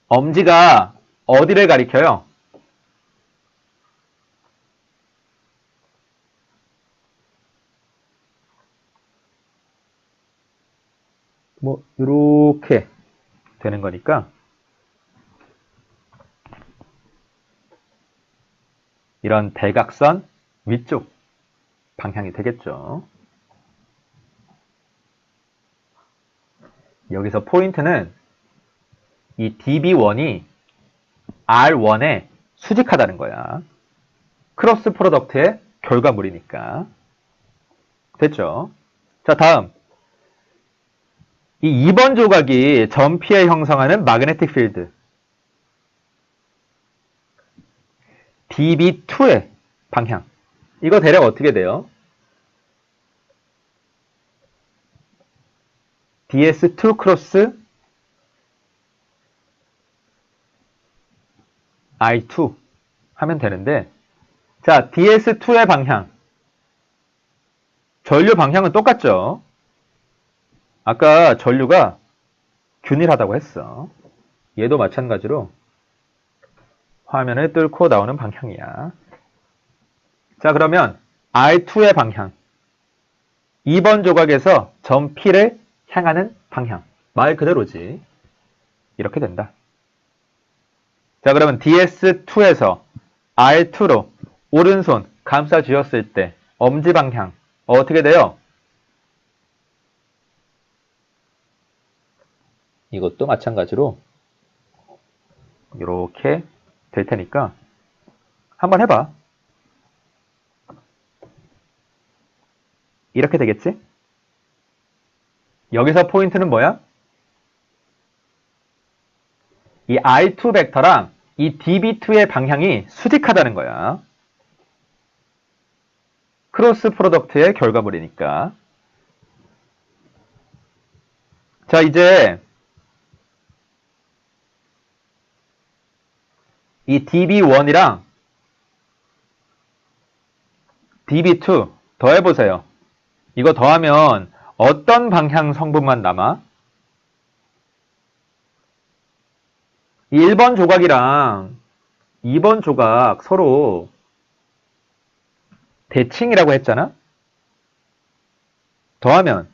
엄지가 어디를 가리켜요? 뭐 이렇게 되는 거니까 이런 대각선 위쪽 방향이 되겠죠. 여기서 포인트는 이 DB1이 R1에 수직하다는 거야. 크로스 프로덕트의 결과물이니까. 됐죠? 자, 다음. 이 2번 조각이 점 P에 형성하는 마그네틱 필드 DB2의 방향. 이거 대략 어떻게 돼요? DS2 크로스 I2 하면 되는데, 자, DS2의 방향. 전류 방향은 똑같죠? 아까 전류가 균일하다고 했어. 얘도 마찬가지로 화면을 뚫고 나오는 방향이야. 자, 그러면 R2의 방향. 2번 조각에서 점 P를 향하는 방향. 말 그대로지. 이렇게 된다. 자, 그러면 DS2에서 R2로 오른손 감싸 쥐었을 때 엄지 방향 어떻게 돼요? 이것도 마찬가지로 이렇게 될 테니까 한번 해봐. 이렇게 되겠지? 여기서 포인트는 뭐야? 이 R2 벡터랑 이 dB2의 방향이 수직하다는 거야. 크로스 프로덕트의 결과물이니까. 자, 이제 이 dB1이랑 dB2 더해보세요. 이거 더하면 어떤 방향 성분만 남아? 1번 조각이랑 2번 조각 서로 대칭이라고 했잖아? 더하면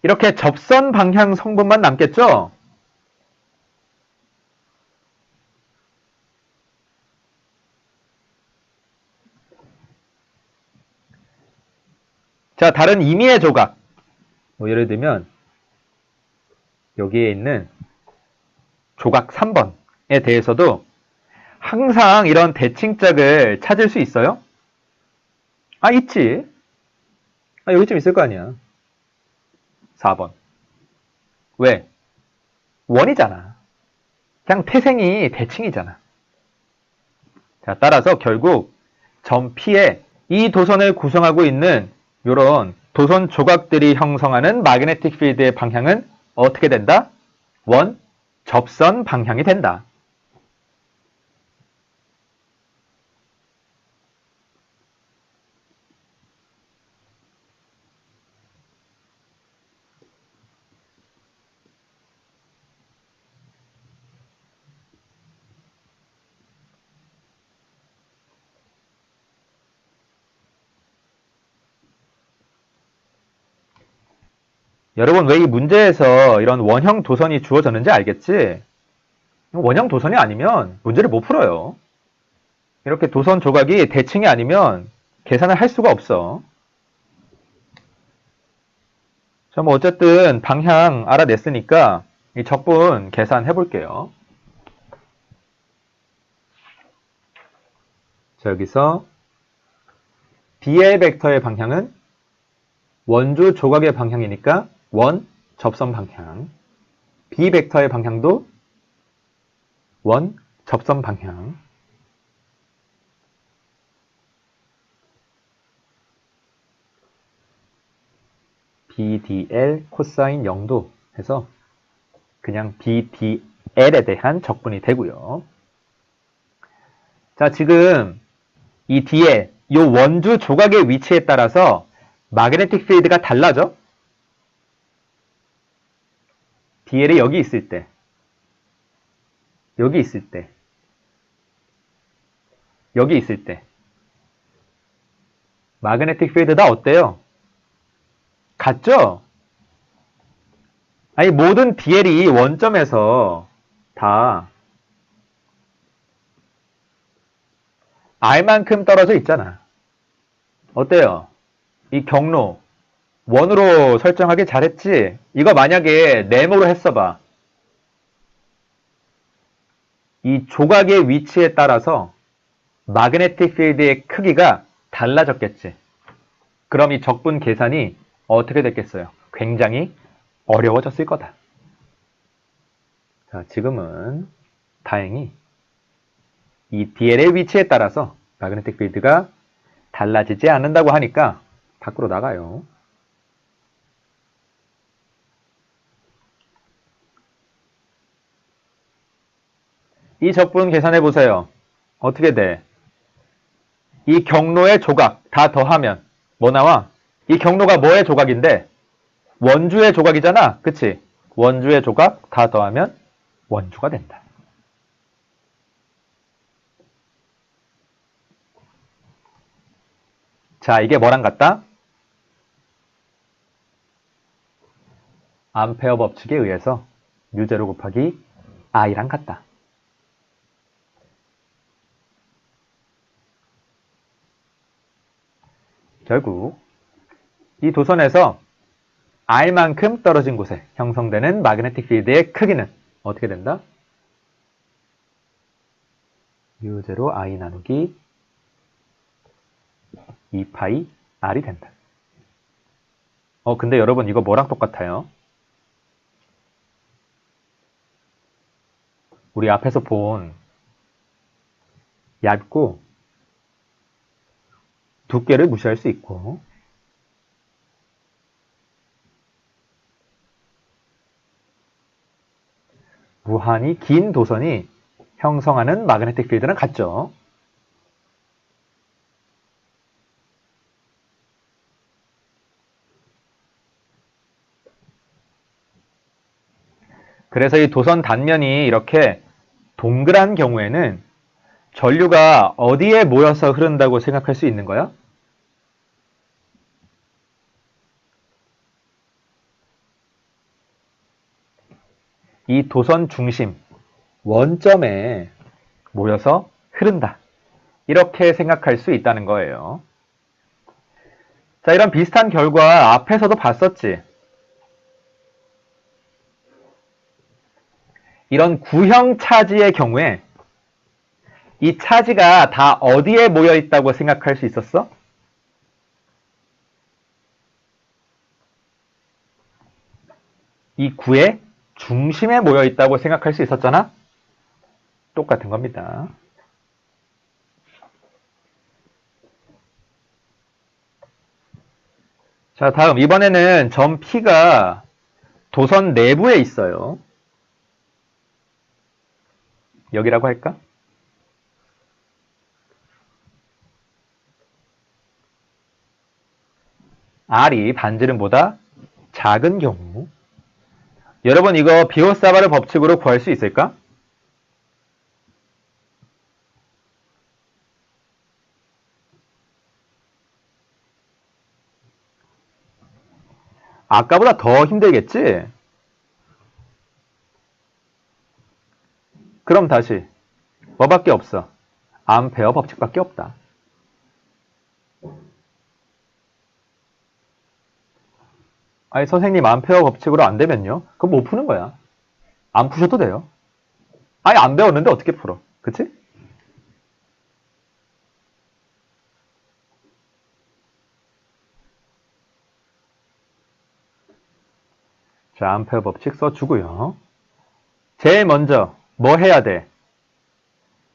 이렇게 접선 방향 성분만 남겠죠? 자, 다른 임의의 조각. 뭐 예를 들면 여기에 있는 조각 3번에 대해서도 항상 이런 대칭짝을 찾을 수 있어요? 아, 있지. 아, 여기쯤 있을 거 아니야. 4번. 왜? 원이잖아. 그냥 태생이 대칭이잖아. 자, 따라서 결국 점 P에 이 도선을 구성하고 있는 이런 도선 조각들이 형성하는 마그네틱 필드의 방향은 어떻게 된다? 원, 접선 방향이 된다. 여러분 왜 이 문제에서 이런 원형 도선이 주어졌는지 알겠지? 원형 도선이 아니면 문제를 못 풀어요. 이렇게 도선 조각이 대칭이 아니면 계산을 할 수가 없어. 자, 뭐 어쨌든 방향 알아냈으니까 이 적분 계산해 볼게요. 자, 여기서 BL 벡터의 방향은 원주 조각의 방향이니까 원, 접선 방향. B 벡터의 방향도 원, 접선 방향. BDL 코사인 0도 해서 그냥 BDL에 대한 적분이 되고요. 자, 지금 이 뒤에 이 원주 조각의 위치에 따라서 마그네틱 필드가 달라져? BL이 여기 있을 때, 여기 있을 때, 여기 있을 때 마그네틱 필드가 어때요? 같죠? 아니 모든 BL이 원점에서 다 R만큼 떨어져 있잖아. 어때요? 이 경로 원으로 설정하기 잘했지? 이거 만약에 네모로 했어봐. 이 조각의 위치에 따라서 마그네틱 필드의 크기가 달라졌겠지. 그럼 이 적분 계산이 어떻게 됐겠어요? 굉장히 어려워졌을 거다. 자, 지금은 다행히 이 DL의 위치에 따라서 마그네틱 필드가 달라지지 않는다고 하니까 밖으로 나가요. 이 적분 계산해 보세요. 어떻게 돼? 이 경로의 조각 다 더하면 뭐 나와? 이 경로가 뭐의 조각인데? 원주의 조각이잖아. 그치? 원주의 조각 다 더하면 원주가 된다. 자, 이게 뭐랑 같다? 암페어 법칙에 의해서 U0 곱하기 I랑 같다. 결국 이 도선에서 R만큼 떨어진 곳에 형성되는 마그네틱 필드의 크기는 어떻게 된다? U0 I 나누기 2파이 R이 된다. 근데 여러분 이거 뭐랑 똑같아요? 우리 앞에서 본 얇고 두께를 무시할 수 있고, 무한히 긴 도선이 형성하는 마그네틱 필드는 같죠. 그래서 이 도선 단면이 이렇게 동그란 경우에는 전류가 어디에 모여서 흐른다고 생각할 수 있는 거야? 이 도선 중심, 원점에 모여서 흐른다. 이렇게 생각할 수 있다는 거예요. 자, 이런 비슷한 결과 앞에서도 봤었지. 이런 구형 차지의 경우에 이 차지가 다 어디에 모여 있다고 생각할 수 있었어? 이 구의 중심에 모여 있다고 생각할 수 있었잖아? 똑같은 겁니다. 자, 다음 이번에는 점 P가 도선 내부에 있어요. 여기라고 할까? R이 반지름보다 작은 경우. 여러분 이거 비오사바르 법칙으로 구할 수 있을까? 아까보다 더 힘들겠지? 그럼 다시 뭐밖에 없어? 암페어 법칙밖에 없다. 아니 선생님 암페어 법칙으로 안 되면요? 그럼 못 푸는 거야. 안 푸셔도 돼요. 아니 안 배웠는데 어떻게 풀어? 그치? 자, 암페어 법칙 써주고요. 제일 먼저 뭐 해야 돼?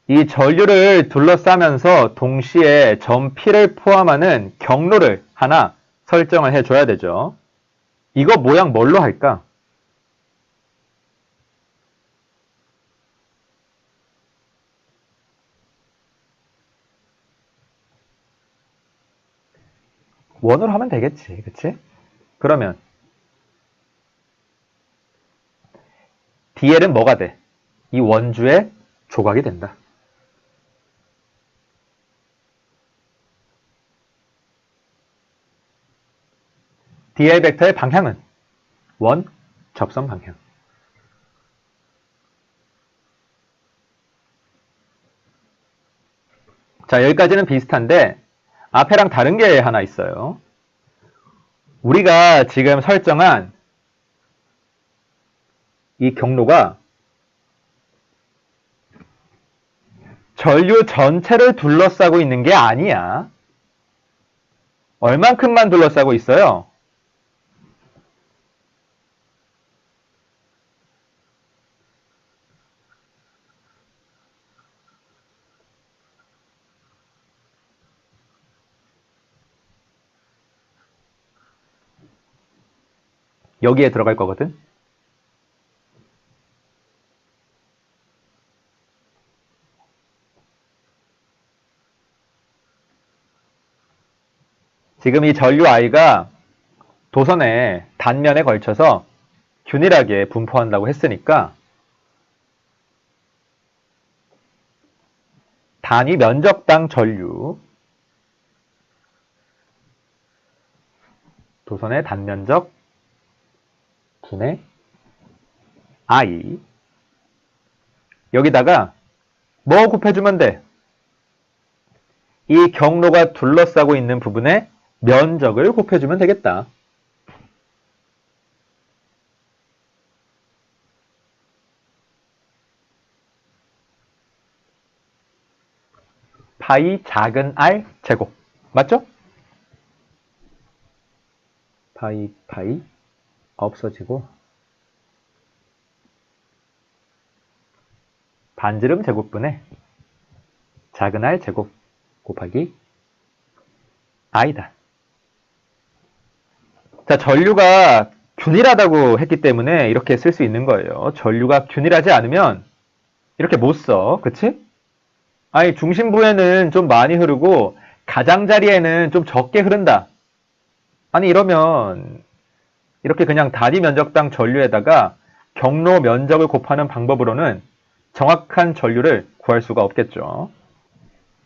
이 전류를 둘러싸면서 동시에 점 P를 포함하는 경로를 하나 설정을 해줘야 되죠. 이거 모양 뭘로 할까? 원으로 하면 되겠지, 그치? 그러면 DL은 뭐가 돼? 이 원주의 조각이 된다. DL 벡터의 방향은 원 접선 방향. 자, 여기까지는 비슷한데 앞에랑 다른 게 하나 있어요. 우리가 지금 설정한 이 경로가 전류 전체를 둘러싸고 있는 게 아니야. 얼만큼만 둘러싸고 있어요? 여기에 들어갈 거거든. 지금 이 전류 I가 도선의 단면에 걸쳐서 균일하게 분포한다고 했으니까 단위 면적당 전류, 도선의 단면적 분의 I, 여기다가 뭐 곱해주면 돼? 이 경로가 둘러싸고 있는 부분의 면적을 곱해주면 되겠다. 파이 작은 r 제곱. 맞죠? 파이 없어지고 반지름 제곱분의 작은 R 제곱 곱하기 I다. 자, 전류가 균일하다고 했기 때문에 이렇게 쓸 수 있는 거예요. 전류가 균일하지 않으면 이렇게 못 써. 그치? 아니, 중심부에는 좀 많이 흐르고 가장자리에는 좀 적게 흐른다. 아니, 이러면 이렇게 그냥 단위 면적당 전류에다가 경로 면적을 곱하는 방법으로는 정확한 전류를 구할 수가 없겠죠.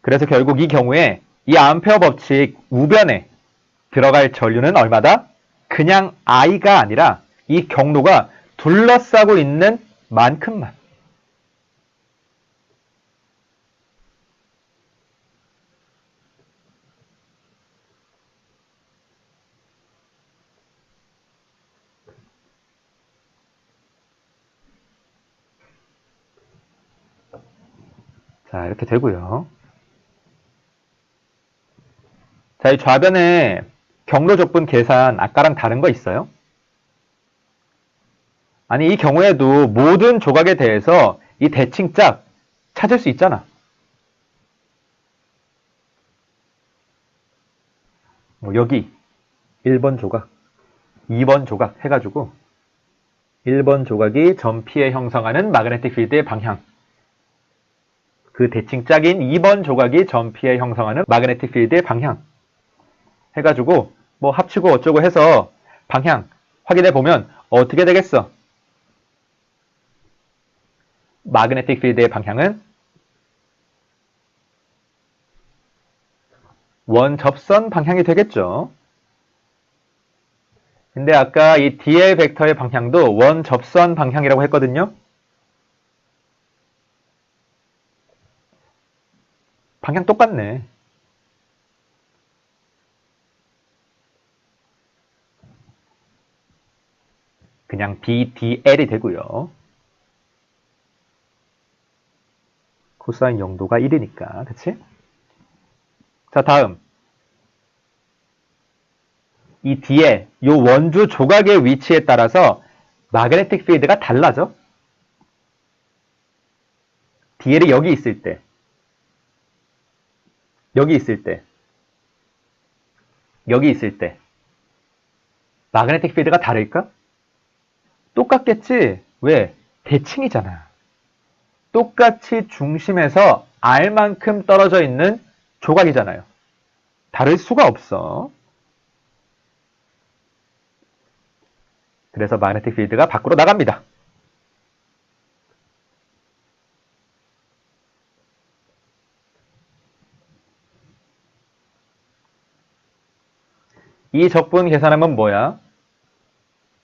그래서 결국 이 경우에 이 암페어 법칙 우변에 들어갈 전류는 얼마다? 그냥 I가 아니라 이 경로가 둘러싸고 있는 만큼만. 자, 이렇게 되고요. 자, 이 좌변에 경로 적분 계산 아까랑 다른 거 있어요? 아니, 이 경우에도 모든 조각에 대해서 이 대칭짝 찾을 수 있잖아. 뭐 여기 1번 조각, 2번 조각 해가지고 1번 조각이 점 P에 형성하는 마그네틱 필드의 방향, 그 대칭짝인 2번 조각이 점 P에 형성하는 마그네틱 필드의 방향 해가지고 뭐 합치고 어쩌고 해서 방향 확인해 보면 어떻게 되겠어? 마그네틱 필드의 방향은 원접선 방향이 되겠죠. 근데 아까 이 dl 벡터의 방향도 원접선 방향이라고 했거든요. 방향 똑같네. 그냥 BDL이 되고요. 코사인 용도가 1이니까, 그치? 자, 다음. 이 뒤에 이 원주 조각의 위치에 따라서 마그네틱 필드가 달라져. DL이 여기 있을 때, 여기 있을 때, 여기 있을 때 마그네틱 필드가 다를까? 똑같겠지? 왜? 대칭이잖아. 똑같이 중심에서 R만큼 떨어져 있는 조각이잖아요. 다를 수가 없어. 그래서 마그네틱 필드가 밖으로 나갑니다. 이 적분 계산하면 뭐야?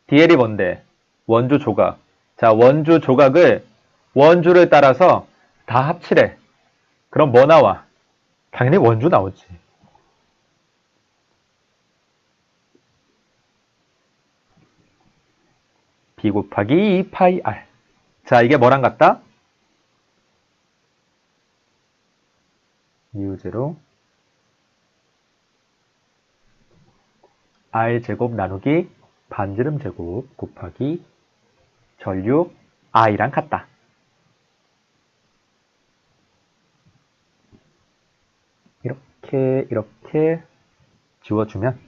DL이 뭔데? 원주 조각. 자, 원주 조각을 원주를 따라서 다 합치래. 그럼 뭐 나와? 당연히 원주 나오지. B 곱하기 2파이 R. 자, 이게 뭐랑 같다? U0 R 제곱 나누기 반지름 제곱 곱하기 전류 I랑 같다. 이렇게 지워주면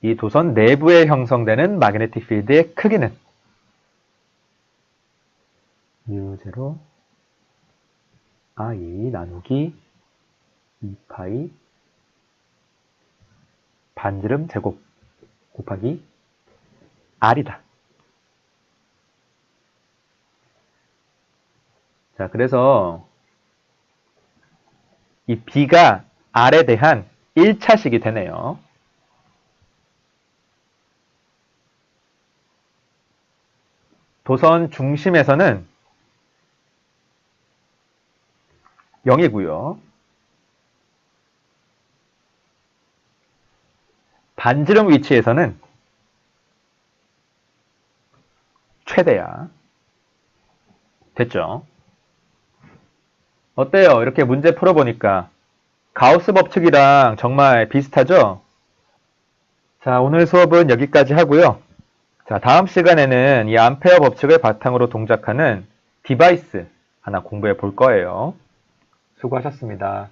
이 도선 내부에 형성되는 마그네틱 필드의 크기는 U0 I 나누기 2파이 반지름 제곱 곱하기 R이다. 자, 그래서 이 B가 R에 대한 1차식이 되네요. 도선 중심에서는 0이고요. 반지름 위치에서는 최대야. 됐죠? 어때요? 이렇게 문제 풀어보니까 가우스 법칙이랑 정말 비슷하죠? 자, 오늘 수업은 여기까지 하고요. 자, 다음 시간에는 이 암페어 법칙을 바탕으로 동작하는 디바이스 하나 공부해 볼 거예요. 수고하셨습니다.